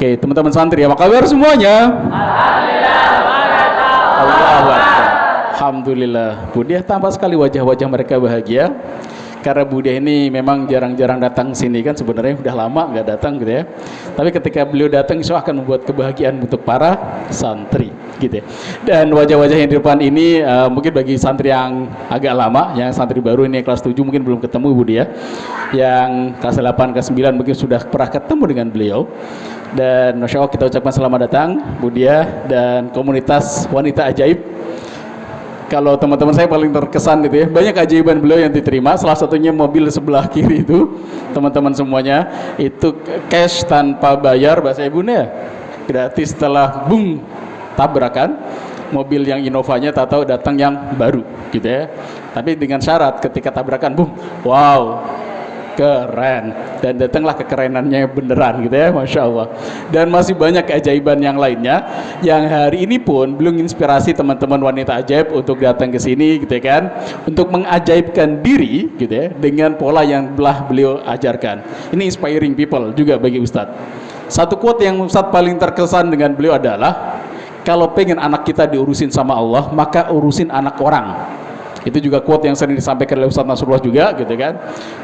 Oke, teman-teman santri, apa kabar semuanya? Alhamdulillah. Bu Diah tampak sekali wajah-wajah mereka bahagia. Karena Bu Diah ini memang jarang-jarang datang sini kan, sebenarnya udah lama nggak datang gitu ya. Tapi ketika beliau datang, insya Allah akan membuat kebahagiaan untuk para santri gitu ya. Dan wajah-wajah yang di depan ini mungkin bagi santri yang agak lama, yang santri baru ini kelas 7 mungkin belum ketemu Bu Diah. Yang kelas 8, kelas 9 mungkin sudah pernah ketemu dengan beliau. Dan Masya Allah kita ucapkan selamat datang Bu Diah dan komunitas wanita ajaib. Kalau teman-teman saya paling terkesan gitu ya, banyak keajaiban beliau yang diterima. Salah satunya mobil sebelah kiri itu, teman-teman semuanya, itu cash tanpa bayar, bahasa ibunya gratis. Setelah bung tabrakan, mobil yang Innovanya tak tahu datang yang baru gitu ya. Tapi dengan syarat ketika tabrakan, bung, wow, keren, dan datanglah kekerenannya beneran gitu ya, Masya Allah. Dan masih banyak keajaiban yang lainnya yang hari ini pun belum inspirasi teman-teman wanita ajaib untuk datang ke sini gitu ya kan, untuk mengajaibkan diri gitu ya dengan pola yang telah beliau ajarkan. Ini inspiring people juga bagi Ustadz. Satu quote yang Ustadz paling terkesan dengan beliau adalah, kalau pengen anak kita diurusin sama Allah, maka urusin anak orang. Itu juga quote yang sering disampaikan oleh Ustadz Nasrullah juga gitu kan.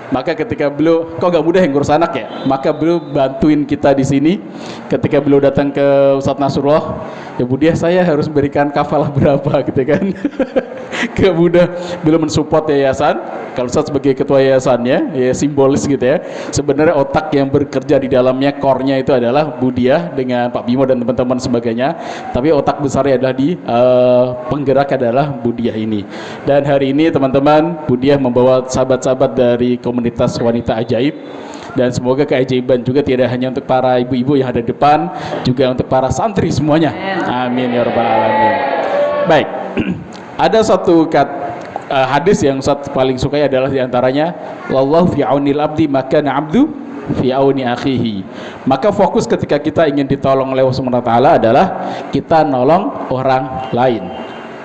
Maka ketika beliau, kok gak mudah yang ngurus anak ya, maka beliau bantuin kita di sini. Ketika beliau datang ke Ustadz Nasrullah, ya Bu Diah, saya harus berikan kafalah berapa gitu kan. Gak mudah. Beliau mensupport yayasan. Kalau Ustadz sebagai ketua yayasannya, ya simbolis gitu ya. Sebenarnya otak yang bekerja di dalamnya, core-nya itu adalah Bu Diah dengan Pak Bimo dan teman-teman sebagainya. Tapi otak besarnya adalah di penggerak adalah Bu Diah ini. Dan hari ini teman-teman, Bu Diah membawa sahabat-sahabat dari komunitas wanita ajaib. Dan semoga keajaiban juga tidak hanya untuk para ibu-ibu yang ada di depan, juga untuk para santri semuanya. Amin ya rabbal alamin. Baik, ada satu hadis yang Ustaz paling sukai adalah diantaranya, wallahu fi aunil abdi maka abdu fi auni akhihi. Maka fokus ketika kita ingin ditolong oleh Allah Subhanahu wa taala adalah kita nolong orang lain.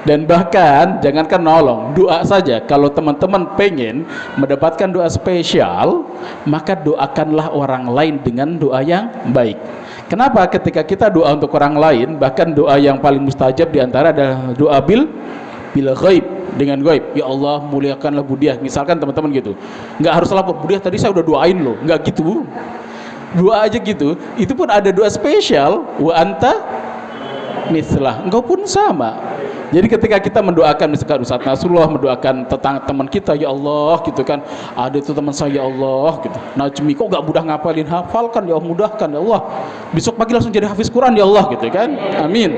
Dan bahkan jangankan nolong, doa saja. Kalau teman-teman pengen mendapatkan doa spesial, maka doakanlah orang lain dengan doa yang baik. Kenapa? Ketika kita doa untuk orang lain, bahkan doa yang paling mustajab diantara adalah doa bil ghaib, dengan gaib. Ya Allah, muliakanlah Bu Diah, misalkan teman-teman gitu. Nggak harus lapor, Bu Diah tadi saya udah doain loh, nggak gitu. Doa aja gitu. Itu pun ada doa spesial, wa anta mislah, engkau pun sama. Jadi ketika kita mendoakan, misalkan Ustadz Nasrullah mendoakan tentang teman kita, ya Allah gitu kan, ada itu teman saya, ya Allah gitu, Najmi kok gak mudah ngapalin, hafalkan ya Allah, mudahkan ya Allah, besok pagi langsung jadi hafiz Quran ya Allah gitu kan, amin.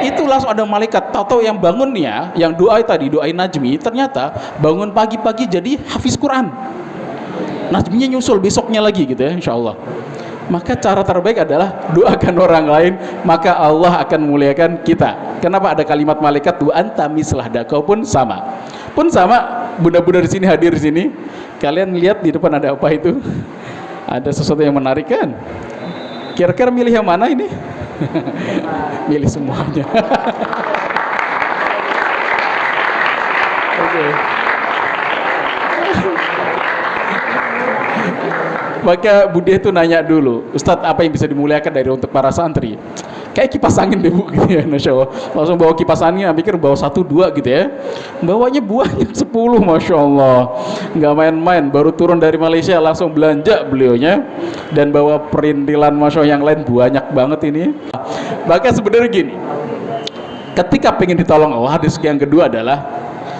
Itu langsung ada malaikat, tahu-tahu yang bangunnya, yang doa tadi, doain Najmi, ternyata bangun pagi-pagi jadi hafiz Quran. Najminya nyusul besoknya lagi gitu ya, insya Allah. Maka cara terbaik adalah doakan orang lain, maka Allah akan memuliakan kita. Kenapa ada kalimat malaikat wa anta mislah, kau pun sama. Pun sama, bunda-bunda di sini hadir di sini. Kalian lihat di depan ada apa itu? Ada sesuatu yang menarik kan? Kira-kira milih yang mana ini? Milih semuanya. Oke. Maka Bu Diah itu nanya dulu, Ustadz apa yang bisa dimuliakan dari untuk para santri? Kayak kipas angin deh Bu gitu ya, Masya Allah. Langsung bawa kipas angin, pikir bawa 1-2 gitu ya. Bawanya buahnya 10, Masya Allah. Nggak main-main, baru turun dari Malaysia langsung belanja beliaunya. Dan bawa perintilan Masya Allah yang lain banyak banget ini. Maka sebenarnya gini, ketika pengen ditolong Allah, hadis yang kedua adalah,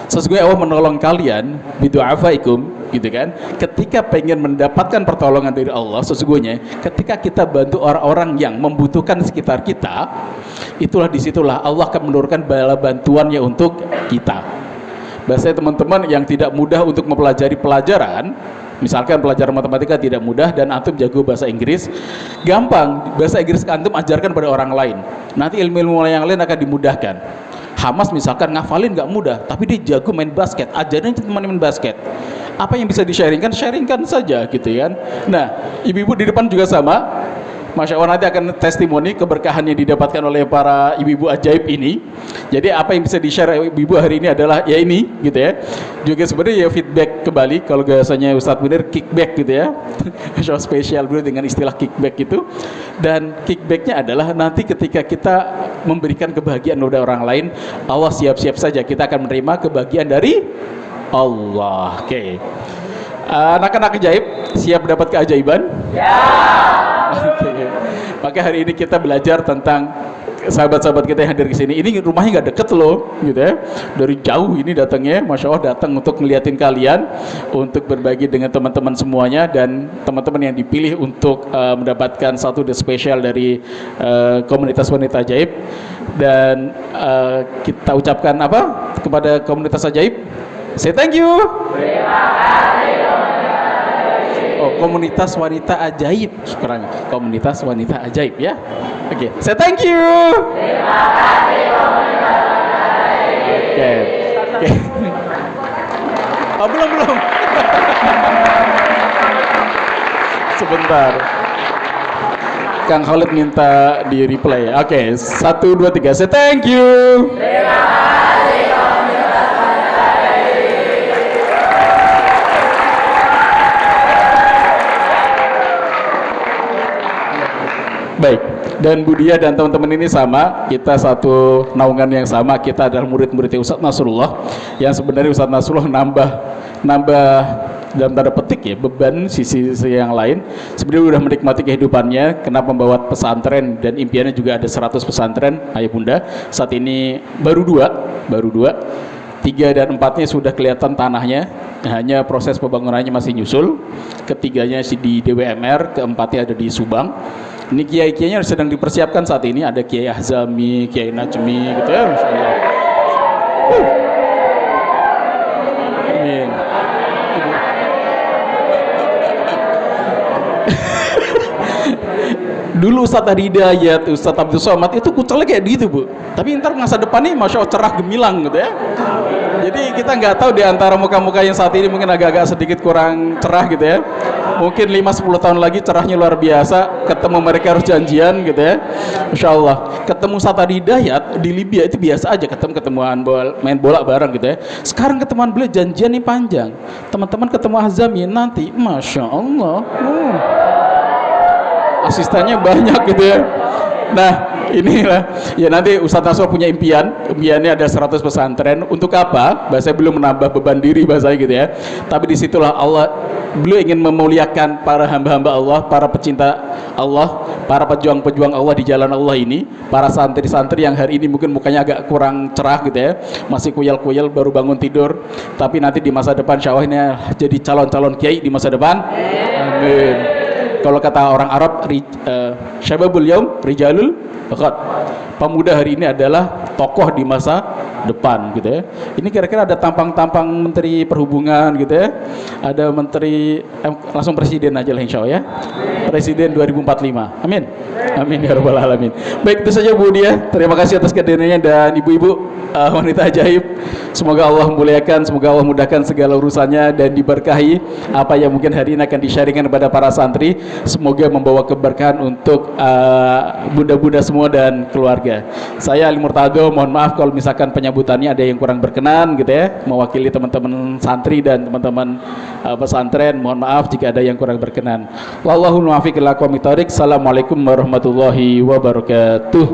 sesungguhnya Allah menolong kalian bidu'afaikum gitu kan. Ketika pengen mendapatkan pertolongan dari Allah, sesungguhnya ketika kita bantu orang-orang yang membutuhkan sekitar kita, itulah disitulah Allah akan menurunkan bala bantuannya untuk kita. Bahasanya teman-teman yang tidak mudah untuk mempelajari pelajaran, misalkan pelajaran matematika tidak mudah dan antum jago bahasa Inggris, gampang bahasa Inggris antum ajarkan pada orang lain, nanti ilmu-ilmu yang lain akan dimudahkan. Hamas misalkan ngafalin nggak mudah, tapi dia jago main basket, ajarin teman main basket. Apa yang bisa di-sharingkan, sharingkan saja gitu kan. Nah, ibu-ibu di depan juga sama, Masya Allah, nanti akan testimoni keberkahan yang didapatkan oleh para ibu-ibu ajaib ini. Jadi apa yang bisa di-share ibu-ibu hari ini adalah ya ini gitu ya. Juga sebenarnya ya feedback kembali, kalau bahasanya Ustadz Munir, kickback gitu ya. Masya Allah, spesial beliau dengan istilah kickback itu. Dan kickbacknya adalah nanti ketika kita memberikan kebahagiaan kepada orang lain, Allah siap-siap saja kita akan menerima kebahagiaan dari Allah. Oke. Anak-anak ajaib siap dapat keajaiban? Ya. Okay. Maka hari ini kita belajar tentang sahabat-sahabat kita yang hadir di sini. Ini rumahnya nggak deket loh, gitu ya. Dari jauh ini datangnya, Masya Allah, datang untuk ngeliatin kalian, untuk berbagi dengan teman-teman semuanya, dan teman-teman yang dipilih untuk mendapatkan satu the spesial dari komunitas wanita ajaib. Dan kita ucapkan apa kepada komunitas ajaib? Say thank you. Oh, komunitas wanita ajaib. Kurang. Komunitas wanita ajaib ya. Oke. Say thank you. Terima kasih komunitas wanita ajaib. Oke. Oh, belum. Sebentar. Kang Khalid minta di replay. Oke. 1, 2, 3. Say thank you. Terima kasih komunitas wanita ajaib. Baik, dan Budia dan teman-teman ini sama, kita satu naungan yang sama, kita adalah murid-muridnya Ustadz Nasrullah, yang sebenarnya Ustadz Nasrullah nambah dalam tanda petik ya, beban sisi yang lain. Sebenarnya sudah menikmati kehidupannya, kenapa membawa pesantren, dan impiannya juga ada 100 pesantren, ayah bunda. Saat ini baru dua, 3 dan 4-nya sudah kelihatan tanahnya, hanya proses pembangunannya masih nyusul. Ketiganya di DWMR, keempatnya ada di Subang. Ini kiai-kiainya sedang dipersiapkan saat ini, ada Kiai Ahzami, Kiai Najmi gitu ya, Masya Allah. Amin. Dulu Ustadz Hidayat, Ustadz Abdul Somad itu kucelnya kayak gitu Bu. Tapi ntar masa depannya Masya Allah cerah gemilang gitu ya. Jadi kita nggak tahu di antara muka-muka yang saat ini mungkin agak-agak sedikit kurang cerah gitu ya. Mungkin 5-10 tahun lagi cerahnya luar biasa. Ketemu mereka harus janjian gitu ya. Masya Allah. Ketemu Ustadz Hidayat di Libya itu biasa aja, ketemuan main bola bareng gitu ya. Sekarang ketemuan beliau janjian nih panjang. Teman-teman ketemu Azami nanti, Masya Allah. Asistennya banyak gitu ya. Nah inilah ya, nanti Ustadz Nasrullah punya impiannya ada 100 pesantren. Untuk apa? Bahasa belum menambah beban diri bahasa gitu ya. Tapi disitulah beliau ingin memuliakan para hamba-hamba Allah, para pecinta Allah, para pejuang-pejuang Allah di jalan Allah ini, para santri-santri yang hari ini mungkin mukanya agak kurang cerah gitu ya, masih kuyal-kuyal baru bangun tidur, tapi nanti di masa depan insya Allah ini jadi calon-calon kiai di masa depan. Amin. Kalau kata orang Arab, syababul yaum rijalul ghad. Pemuda hari ini adalah tokoh di masa depan gitu ya. Ini kira-kira ada tampang-tampang Menteri Perhubungan gitu ya. Ada Menteri langsung Presiden aja lah insya Allah ya. Presiden 2045. Amin. Amin ya rabbal alamin. Baik, itu saja Bu Dia. Terima kasih atas kehadirannya, dan ibu-ibu wanita ajaib. Semoga Allah memuliakan, semoga Allah mudahkan segala urusannya dan diberkahi apa yang mungkin hari ini akan di-sharingkan kepada para santri. Semoga membawa keberkahan untuk bunda-bunda semua dan keluarga. Saya Ali Murtado, mohon maaf kalau misalkan penyambutannya ada yang kurang berkenan gitu ya, mewakili teman-teman santri dan teman-teman pesantren, mohon maaf jika ada yang kurang berkenan. Wallahu muwaffiq ila aqwamit thoriq. Assalamualaikum warahmatullahi wabarakatuh.